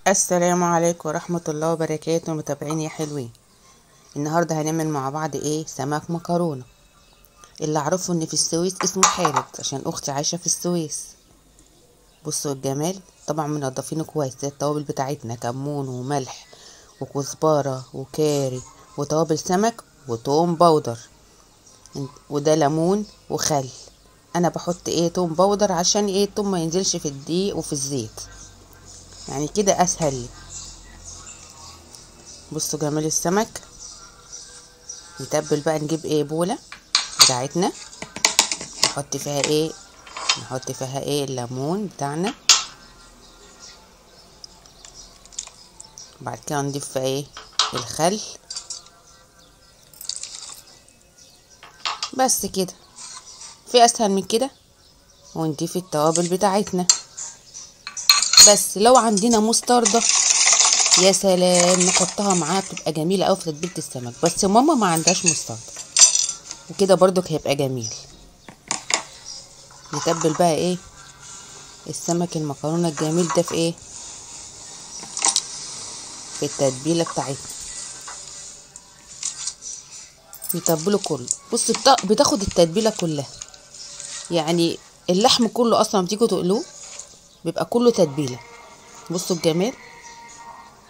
السلام عليكم ورحمة الله وبركاته متابعين يا حلوين. النهاردة هنعمل مع بعض سمك مكرونة. اللي اعرفه ان في السويس اسمه حارد عشان اختي عايشة في السويس. بصوا الجمال، طبعا منضفينه كويس زي التوابل بتاعتنا، كمون وملح وكزبرة وكاري وتوابل سمك وتوم بودر، وده ليمون وخل. انا بحط توم بودر عشان التوم ما ينزلش في الدقيق وفي الزيت، يعني كده اسهل لي. بصوا جمال السمك. نتبل بقى، نجيب بولة بتاعتنا، نحط فيها الليمون بتاعنا، بعد كده نضيف فيها الخل. بس كده، في اسهل من كده؟ ونضيف التوابل بتاعتنا. بس لو عندنا مستردة يا سلام، نحطها معاها بتبقى جميله قوي في تتبيله السمك، بس ماما ما عندهاش مستردة، وكده برضك هيبقى جميل. نتبل بقى السمك المكرونه الجميل ده في في التتبيله بتاعتنا. نتبله كله. بص، بتاخد التتبيله كلها، يعني اللحم كله اصلا بتيجوا تقلوه بيبقى كله تتبيله. بصوا الجمال.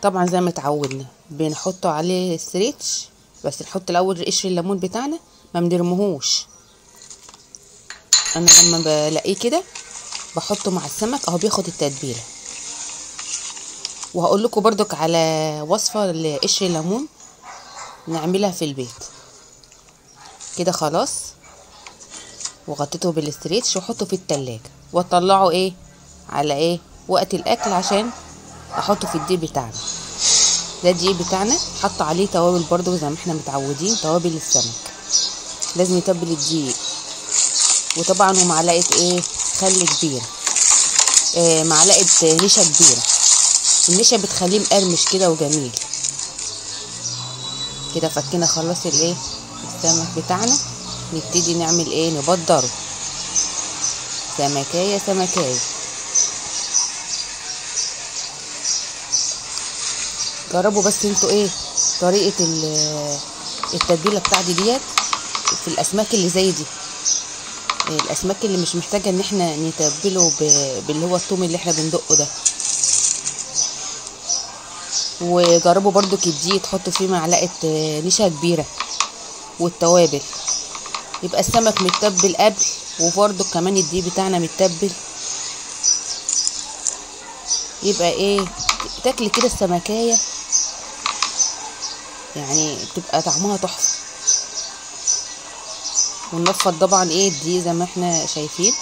طبعا زي ما اتعودنا بنحطه عليه ستريتش، بس نحط الاول قشر الليمون بتاعنا، ما بنرموهوش. انا لما بلاقيه كده بحطه مع السمك اهو، بياخد التتبيله. وهقول لكم برضك على وصفه لقشر الليمون نعملها في البيت. كده خلاص، وغطيته بالاستريتش وحطه في التلاجة، واطلعه على وقت الاكل عشان احطه في الدقيق بتاعنا. ده الدقيق بتاعنا، حط عليه توابل برضو زي ما احنا متعودين، توابل السمك لازم يتبل الدقيق. وطبعا ومعلقه خل كبيره، معلقه نشا كبيره. النشا بتخليه مقرمش كده وجميل. كده فكنا خلاص السمك بتاعنا. نبتدي نعمل نبدره سمكايه سمكايه. جربوا بس انتوا طريقه التتبيله بتاعتي ديت في الاسماك اللي زي دي، الاسماك اللي مش محتاجه ان احنا نتبله باللي هو الثوم اللي احنا بندقه ده. وجربوا برضو الدقيق تحطوا فيه معلقه نشا كبيره والتوابل، يبقى السمك متبل قبل، وبرضو كمان الدقيق بتاعنا متبل. يبقى تاكلي كده السمكايه، يعني بتبقى طعمها تحفه. وننفض طبعا الدقيق زي ما احنا شايفين،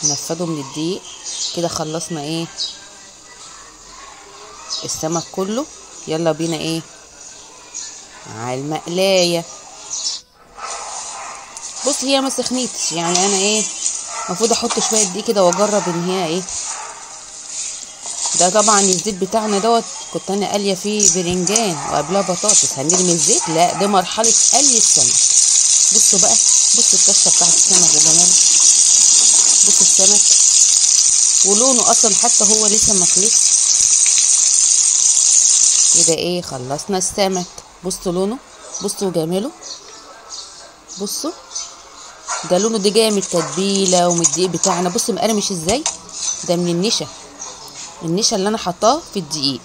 ننفضه من الدقيق. كده خلصنا السمك كله. يلا بينا على المقلايه. بص، هي ما سخنتش، يعني انا المفروض احط شويه دقيق كده واجرب ان هي ده طبعا الزيت بتاعنا دوت كنت انا قاليه فيه برنجان وقبلها بطاطس، هنرمي الزيت؟ لا، ده مرحله قلي السمك. بصوا بقى، بصوا الكشه بتاعت السمك وجماله. بصوا السمك ولونه اصلا حتى هو لسه ما خلصش. كده خلصنا السمك. بصوا لونه، بصوا جماله. بصوا ده لونه، ده جاي من التتبيله ومن الدقيق بتاعنا. بصوا مقرمش ازاي، ده من النشا اللي انا حطاه في الدقيق.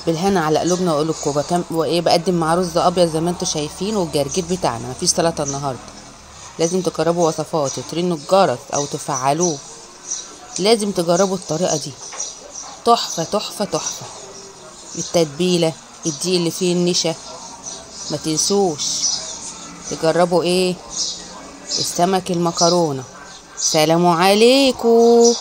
بالهنا على قلوبنا وقلوبكم. بقدم مع رز ابيض زي ما انتم شايفين، والجرجير بتاعنا. مفيش سلطه النهارده. لازم تجربوا وصفات وترنوا الجرس او تفعلوه. لازم تجربوا الطريقه دي، تحفه تحفه تحفه. التتبيله، الدقيق اللي فيه النشا، ما تنسوش تجربوا السمك المكرونه. سلام عليكم.